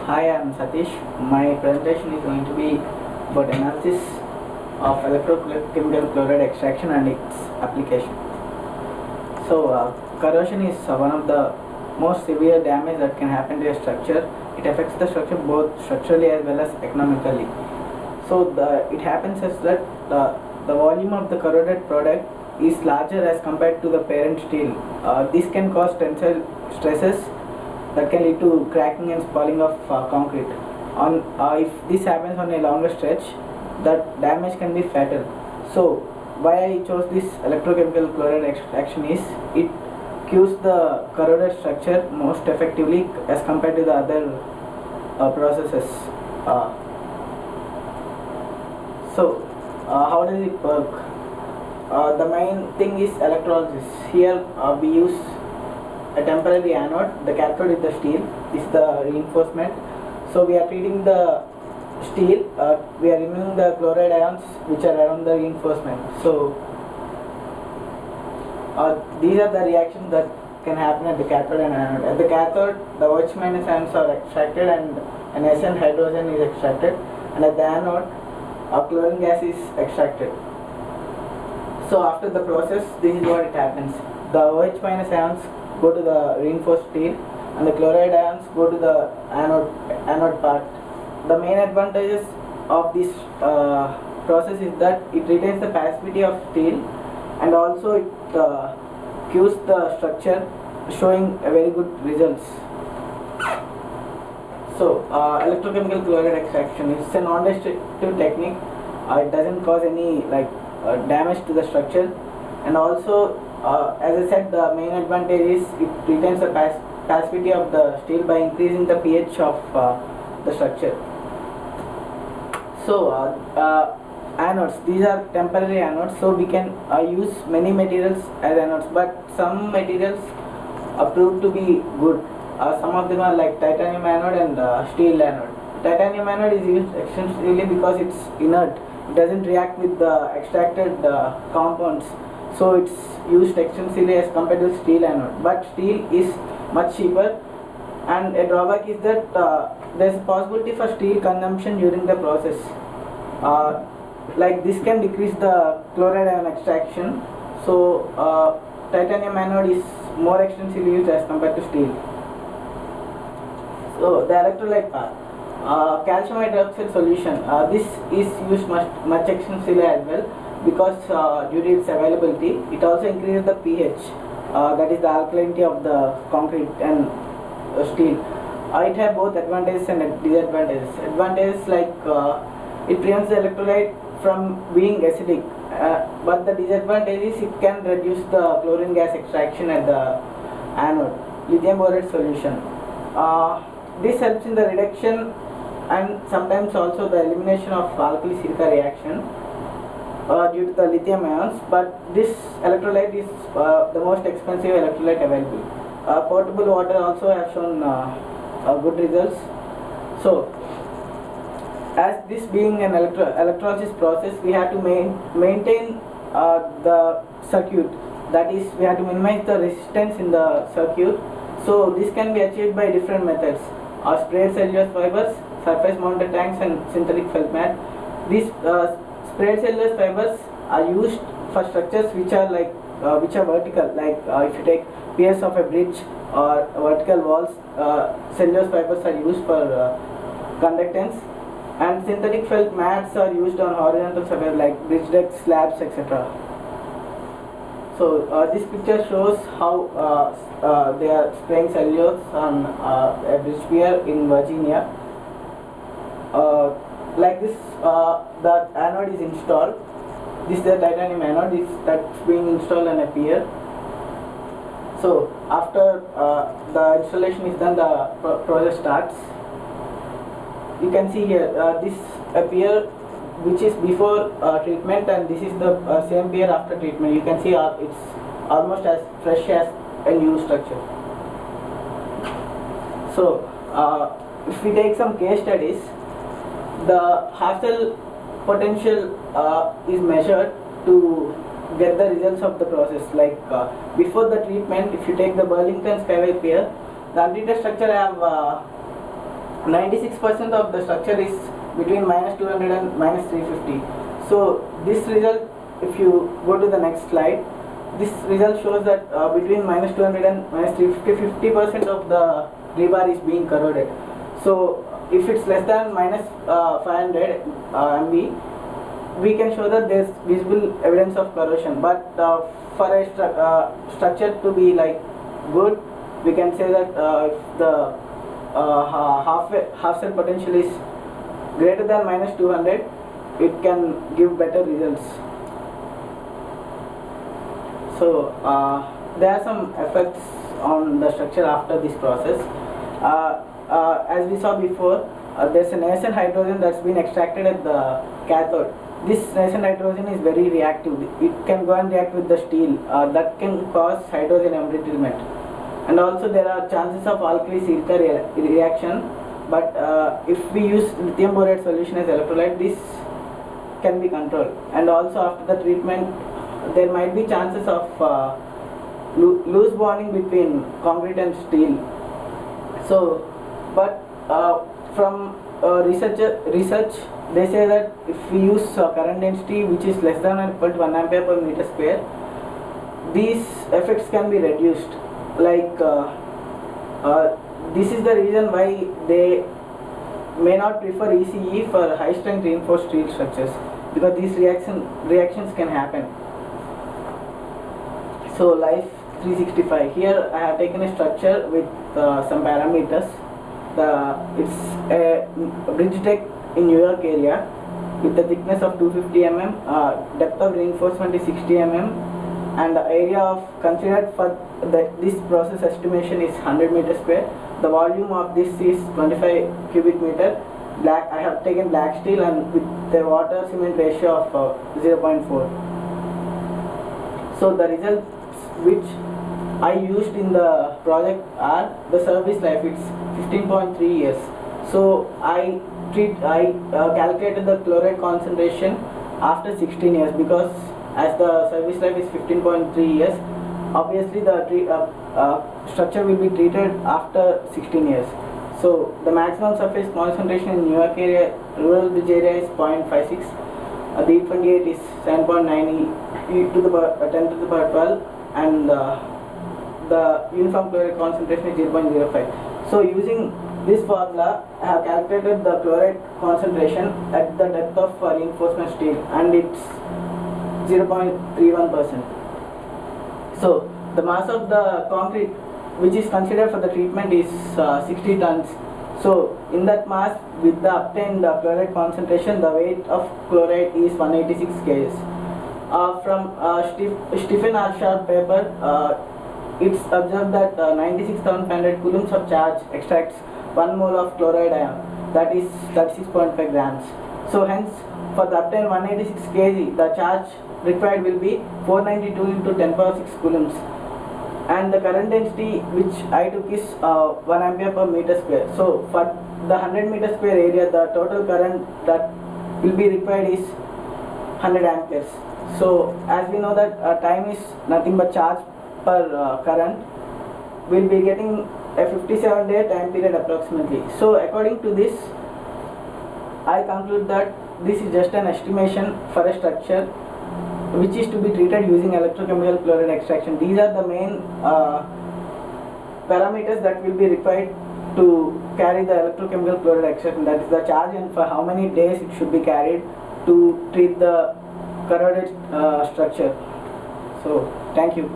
Hi, I'm Sateesh. My presentation is going to be about analysis of electrochemical chloride extraction and its application. Corrosion is one of the most severe damage that can happen to a structure. It affects the structure both structurally as well as economically. It happens as that the volume of the corroded product is larger as compared to the parent steel. This can cause tensile stresses that can lead to cracking and spalling of concrete. If this happens on a longer stretch, that damage can be fatal. So why I chose this electrochemical chloride extraction is it cures the corroded structure most effectively as compared to the other processes. How does it work? The main thing is electrolysis. Here we use a temporary anode. The cathode is the steel. This is the reinforcement. So we are treating the steel. We are removing the chloride ions which are around the reinforcement. So these are the reactions that can happen at the cathode and anode. At the cathode, the OH minus ions are extracted and an SN hydrogen is extracted, and at the anode, chlorine gas is extracted. So after the process, this is what it happens. The OH minus ions go to the reinforced steel and the chloride ions go to the anode part. The main advantages of this process is that it retains the passivity of steel and also it cures the structure, showing a very good results. Electrochemical chloride extraction is a non-destructive technique. It doesn't cause any damage to the structure, and also as I said, the main advantage is it retains the passivity of the steel by increasing the pH of the structure. Anodes, these are temporary anodes, so we can use many materials as anodes, but some materials are proved to be good. Some of them are like titanium anode and steel anode. Titanium anode is used extensively because it's inert. It doesn't react with the extracted compounds, so it's used extensively as compared to steel anode. But steel is much cheaper, and a drawback is that there's a possibility for steel consumption during the process. This can decrease the chloride ion extraction. So titanium anode is more extensively used as compared to steel. So the electrolyte part. Calcium hydroxide solution. This is used much extensively as well because due to its availability, it also increases the pH, that is the alkalinity of the concrete and steel. It has both advantages and disadvantages. Advantages it prevents the electrolyte from being acidic, but the disadvantage is it can reduce the chlorine gas extraction at the anode. Lithium borate solution. This helps in the reduction and sometimes also the elimination of alkali silica reaction due to the lithium ions, but this electrolyte is the most expensive electrolyte available. Potable water also have shown good results. So as this being an electrolysis process, we have to maintain the circuit, that is we have to minimize the resistance in the circuit. So this can be achieved by different methods: sprayed cellulose fibers, surface mounted tanks and synthetic felt mat. These sprayed cellulose fibers are used for structures which are vertical, if you take piers of a bridge or vertical walls, cellulose fibers are used for conductance, and synthetic felt mats are used on horizontal surface like bridge decks, slabs, etc. So this picture shows how they are spraying cellulose on a bridge pier in Virginia. The anode is installed. This is the titanium anode that's being installed on a pier. So after the installation is done, the process starts. You can see here this a pier which is before treatment, and this is the same pier after treatment. You can see it's almost as fresh as a new structure. So if we take some case studies, the Hassel potential is measured to get the results of the process. Before the treatment, if you take the Burlington Skyway pier, the untreated structure have 96% of the structure is between -200 and -350. So this result, if you go to the next slide, this result shows that between -200 and -350, 50% of the rebar is being corroded. So if it's less than -500 MB, we can show that there's visible evidence of corrosion. But for a structure to be like good, we can say that if the half cell potential is greater than -200, it can give better results. So there are some effects on the structure after this process. As we saw before, there's a nascent hydrogen that's been extracted at the cathode. This nascent hydrogen is very reactive. It can go and react with the steel. That can cause hydrogen embrittlement. And also there are chances of alkali-silica reaction. But if we use lithium borate solution as electrolyte, this can be controlled. And also after the treatment, there might be chances of loose bonding between concrete and steel. So, but from research, they say that if we use current density which is less than or equal to 1 ampere per meter square, these effects can be reduced. Like this is the reason why they may not prefer ECE for high strength reinforced steel structures, because these reactions can happen. So life 365. Here I have taken a structure with some parameters. It's a bridge deck in New York area with the thickness of 250 mm, depth of reinforcement is 60 mm, and the area of considered for this process estimation is 100 meter square. The volume of this is 25 cubic meter. I have taken black steel and with the water cement ratio of 0.4. So the results which I used in the project are the service life. It's 15.3 years. So I calculated the chloride concentration after 16 years, because as the service life is 15.3 years, obviously the structure will be treated after 16 years. So the maximum surface concentration in New York area, rural bridge area is 0.56. The E28 is 7.9 e to the power 10 to the power 12, and the uniform chloride concentration is 0.05. So using this formula, I have calculated the chloride concentration at the depth of reinforcement steel, and it's 0.31%. So the mass of the concrete which is considered for the treatment is 60 tons. So in that mass, with the obtained chloride concentration, the weight of chloride is 186 kg. From Stephen R. Sharp paper, it's observed that 96,500 coulombs of charge extracts 1 mole of chloride ion, that is 36.5 grams. So hence, for the obtained 186 kg, the charge required will be 492 into 10 power 6 coulombs. And the current density which I took is 1 ampere per meter square. So for the 100 meter square area, the total current that will be required is 100 amperes. So as we know that time is nothing but charge per current, we'll be getting a 57-day time period approximately. So according to this, I conclude that this is just an estimation for a structure which is to be treated using electrochemical chloride extraction. These are the main parameters that will be required to carry the electrochemical chloride extraction, that is the charge and for how many days it should be carried to treat the corroded structure. So thank you.